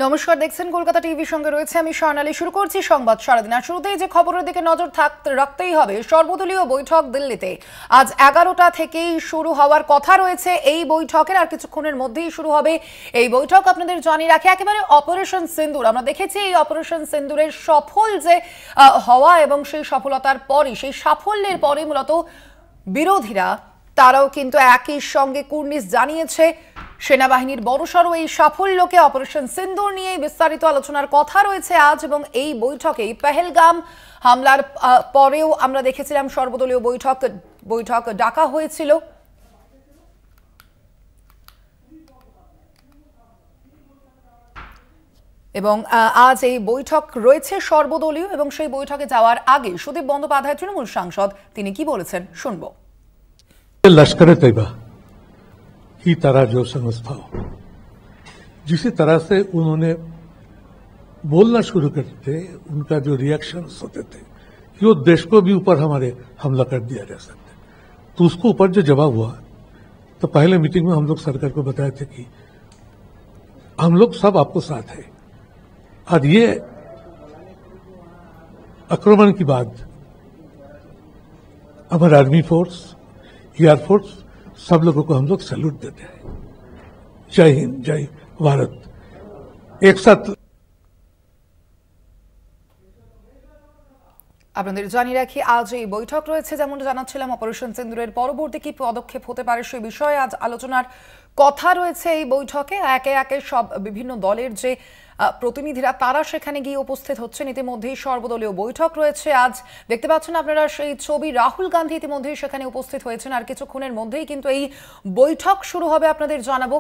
নমস্কার, দেখছেন কলকাতা টিভির সঙ্গে রয়েছে আমি স্বর্ণালী। শুরু করছি সংবাদ সারাদিন। আর শুরুতেই যে খবরের দিকে নজর রাখতেই হবে, সর্বদলীয় বৈঠক দিল্লিতে আজ 11টা থেকেই শুরু হওয়ার কথা রয়েছে এই বৈঠকের। আর কিছুক্ষণের মধ্যেই শুরু হবে এই বৈঠক। আপনাদের জানিয়ে রাখি, একেবারে অপারেশন সিন্দুর, আমরা দেখেছি এই অপারেশন সিন্দুরের সফল যে হওয়া এবং সেই সফলতার পরই, সেই সাফল্যের পরে মূলত বিরোধীরা তারাও কিন্তু একই সঙ্গে কুর্নিশ জানিয়েছে সেনাবাহিনীর বড়সড় এই সাফল্যকে। অপারেশন সিন্দুর নিয়ে বিস্তারিত আলোচনার কথা রয়েছে আজ, এবং এই বৈঠকে পেহেলগাম হামলার পরেও আমরা দেখেছিলাম সর্বদলীয় বৈঠক ডাকা হয়েছিল। এবং আজ এই বৈঠক রয়েছে সর্বদলীয়, এবং সেই বৈঠকে যাওয়ার আগে সুদীপ বন্দ্যোপাধ্যায় তৃণমূল সাংসদ তিনি কি বলেছেন শুনবো। लश्कर तैयबा की तरह जो संस्था हो, जिसी तरह से उन्होंने बोलना शुरू करते थे, उनका जो रिएक्शंस होते थे कि वो देश को भी ऊपर हमारे हमला कर दिया जा सकता है, तो उसको ऊपर जो जवाब हुआ, तो पहले मीटिंग में हम लोग सरकार को बताए थे कि हम लोग सब आपको साथ है, और ये आक्रमण के बाद हमारा आर्मी फोर्स, एयरफोर्स, सब लोगों को हम लोग सैल्यूट देते हैं। जय हिंद, जय भारत। एक साथ আপনাদের জানিয়ে রাখি, আজ এই বৈঠক রয়েছে, যেমন জানাচ্ছিলাম অপারেশন সিন্দুরের পরবর্তী কি পদক্ষেপ হতে পারে সে বিষয়ে আজ আলোচনার কথা রয়েছে এই বৈঠকে। একে একে সব বিভিন্ন দলের যে প্রতিনিধিরা তারা সেখানে গিয়ে উপস্থিত হচ্ছেন। ইতিমধ্যেই সর্বদলীয় বৈঠক রয়েছে আজ, দেখতে পাচ্ছেন আপনারা সেই ছবি। রাহুল গান্ধী ইতিমধ্যেই সেখানে উপস্থিত হয়েছেন, আর কিছুক্ষণের মধ্যেই কিন্তু এই বৈঠক শুরু হবে, আপনাদের জানাবো।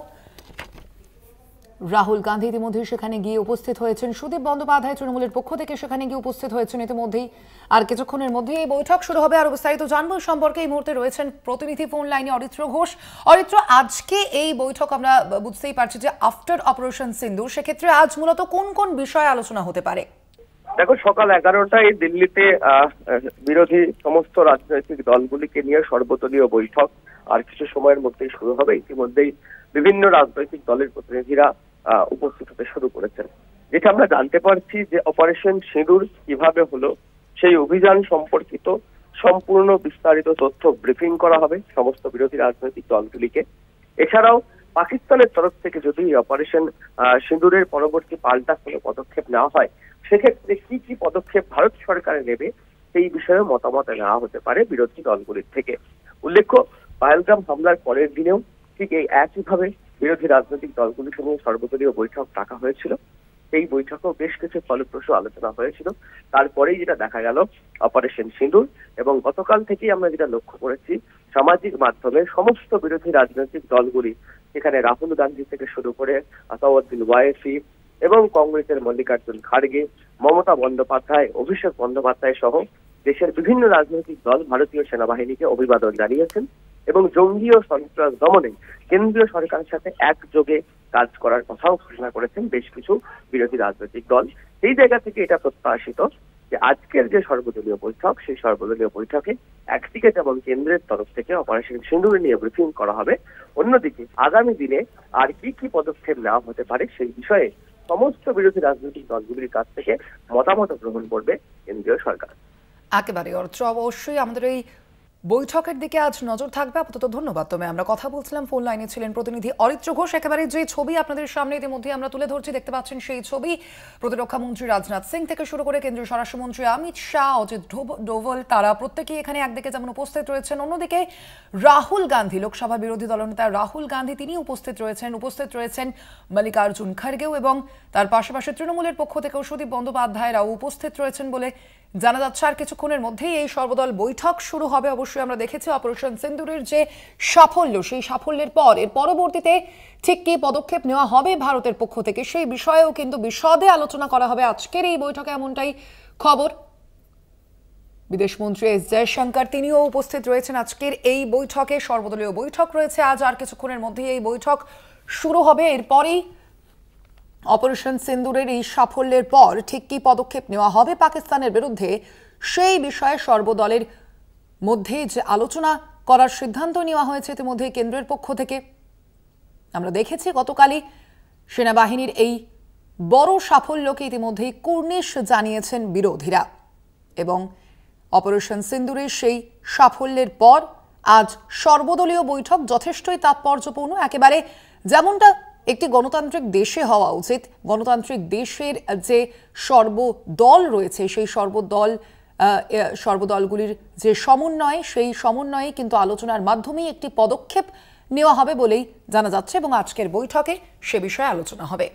রাহুল গান্ধী ইতিমধ্যেই সেখানে গিয়ে উপস্থিত হয়েছেন। সুদীপ বন্দ্যোপাধ্যায় তৃণমূলের পক্ষ থেকে সেখানে গিয়ে উপস্থিত হয়েছেন ইতিমধ্যেই, আর কিছুক্ষণের মধ্যেই এই বৈঠক শুরু হবে। আর বিস্তারিত জানবো সম্পর্কে এই মুহূর্তে রয়েছেন প্রতিনিধি ফোন লাইনে অরিত্র ঘোষ। অরিত্র, আজকে এই বৈঠক আমরা বুঝতেই পারছি যে আফটার অপারেশন সিন্দুর, সেক্ষেত্রে আজ মূলত কোন কোন বিষয়ে আলোচনা হতে পারে? দেখো, সকাল 11টায় দিল্লিতে বিরোধী সমস্ত রাজনৈতিক দলগুলিকে নিয়ে সর্বদলীয় বৈঠক আর কিছু সময়ের মধ্যেই শুরু হবে। ইতিমধ্যেই বিভিন্ন রাজনৈতিক দলের প্রতিনিধিরা উপস্থিত হতে শুরু করেছেন। যেটা আমরা জানতে পারছি যে অপারেশন সিঁদুর কিভাবে হলো সেই অভিযান সম্পর্কিত সম্পূর্ণ বিস্তারিত তথ্য ব্রিফিং করা হবে সমস্ত বিরোধী রাজনৈতিক দলগুলিকে। এছাড়াও পাকিস্তানের তরফ থেকে যদি অপারেশন সিঁদুরের পরবর্তী পাল্টা কোনো পদক্ষেপ নেওয়া হয়, সেক্ষেত্রে কি কি পদক্ষেপ ভারত সরকার নেবে সেই বিষয়ে মতামত নেওয়া হতে পারে বিরোধী দলগুলির থেকে। উল্লেখ্য, পেহেলগাম হামলার পরের দিনেও ঠিক এই একইভাবে বিরোধী রাজনৈতিক দলগুলিকে নিয়ে সর্বদলীয় বৈঠক ডাকা হয়েছিল। সেই বৈঠকেও বেশ কিছু ফলপ্রসূ আলোচনা হয়েছিল। তারপরেই যেটা দেখা গেল অপারেশন সিঁদুর, এবং গতকাল থেকেই আমরা যেটা লক্ষ্য করেছি সামাজিক মাধ্যমে সমস্ত বিরোধী রাজনৈতিক দলগুলি, সেখানে রাহুল গান্ধী থেকে শুরু করে আসাদুদ্দিন ওয়াইসি এবং কংগ্রেসের মল্লিকার্জুন খাড়গে, মমতা বন্দ্যোপাধ্যায়, অভিষেক বন্দ্যোপাধ্যায় সহ দেশের বিভিন্ন রাজনৈতিক দল ভারতীয় সেনাবাহিনীকে অভিবাদন জানিয়েছেন এবং জঙ্গি ও সন্ত্রাস দমনে কেন্দ্রীয় সরকারের সাথে একযোগে কাজ করার কথাও ঘোষণা করেছেন বেশ কিছু বিরোধী রাজনৈতিক দল। সেই জায়গা থেকে এটা প্রত্যাশিত যে আজকের যে সর্বদলীয় বৈঠক, সেই সর্বদলীয় বৈঠকে একদিকে যেমন কেন্দ্রের তরফ থেকে অপারেশন সিঁদুর নিয়ে ব্রিফিং করা হবে, অন্যদিকে আগামী দিনে আর কি কি পদক্ষেপ নেওয়া হতে পারে সেই বিষয়ে সমস্ত বিরোধী রাজনৈতিক দলগুলির কাছ থেকে মতামত গ্রহণ করবে কেন্দ্রীয় সরকার। একেবারে অর্থ, অবশ্যই আমাদের এই বৈঠকের দিকে আজ নজর থাকবে। আপাতত ধন্যবাদ। তবে আমরা কথা বলছিলাম, ফোন লাইনে ছিলেন প্রতিনিধি অরিত্র ঘোষ। একেবারে যে ছবি আপনাদের সামনে ইতিমধ্যে আমরা তুলে ধরছি, দেখতে পাচ্ছেন সেই ছবি। প্রতিরক্ষা মন্ত্রী রাজনাথ সিং থেকে শুরু করে কেন্দ্রীয় স্বরাষ্ট্রমন্ত্রী অমিত শাহ, অজিত ডোভাল, তারা প্রত্যেকেই এখানে একদিকে যেমন উপস্থিত রয়েছেন, অন্যদিকে রাহুল গান্ধী, লোকসভা বিরোধী দলনেতা রাহুল গান্ধী তিনি উপস্থিত রয়েছেন মল্লিকার্জুন খাড়গেও, এবং তার পাশাপাশি তৃণমূলের পক্ষ থেকেও সুদীপ বন্দ্যোপাধ্যায়রাও উপস্থিত রয়েছেন বলে জানা যাচ্ছে। আর কিছুক্ষণের মধ্যেই এই সর্বদল বৈঠক শুরু হবে। অবশ্যই আমরা দেখেছি অপারেশন সিন্দুরের যে সাফল্য, সেই সাফল্যের পর এর পরবর্তীতে ঠিক কি পদক্ষেপ নেওয়া হবে ভারতের পক্ষ থেকে সেই বিষয়েও কিন্তু বিশদে আলোচনা করা হবে আজকের এই বৈঠকে, এমনটাই খবর। বিদেশমন্ত্রী এস জয়শঙ্কর তিনিও উপস্থিত রয়েছেন আজকের এই বৈঠকে। সর্বদলীয় বৈঠক রয়েছে আজ, আর কিছুক্ষণের মধ্যেই এই বৈঠক শুরু হবে। এরপরেই অপারেশন সিন্দুরের এই সাফল্যের পর ঠিক কি পদক্ষেপ নেওয়া হবে পাকিস্তানের বিরুদ্ধে সেই বিষয়ে সর্বদলের মধ্যে যে আলোচনা করার সিদ্ধান্ত নেওয়া হয়েছে ইতিমধ্যে কেন্দ্রের পক্ষ থেকে। আমরা দেখেছি গতকালই সেনাবাহিনীর এই বড় সাফল্যকে ইতিমধ্যেই কুর্নিশ জানিয়েছেন বিরোধীরা এবং অপারেশন সিন্দুরের সেই সাফল্যের পর আজ সর্বদলীয় বৈঠক যথেষ্টই তাৎপর্যপূর্ণ, একেবারে যেমনটা একটি গণতান্ত্রিক দেশে হওয়া উচিত। গণতান্ত্রিক দেশের যে সর্বদল রয়েছে সেই সর্বদলগুলির যে সমন্বয়, সেই সমন্বয়ে কিন্তু আলোচনার মাধ্যমেই একটি পদক্ষেপ নেওয়া হবে বলেই জানা যাচ্ছে এবং আজকের বৈঠকে সে বিষয়ে আলোচনা হবে।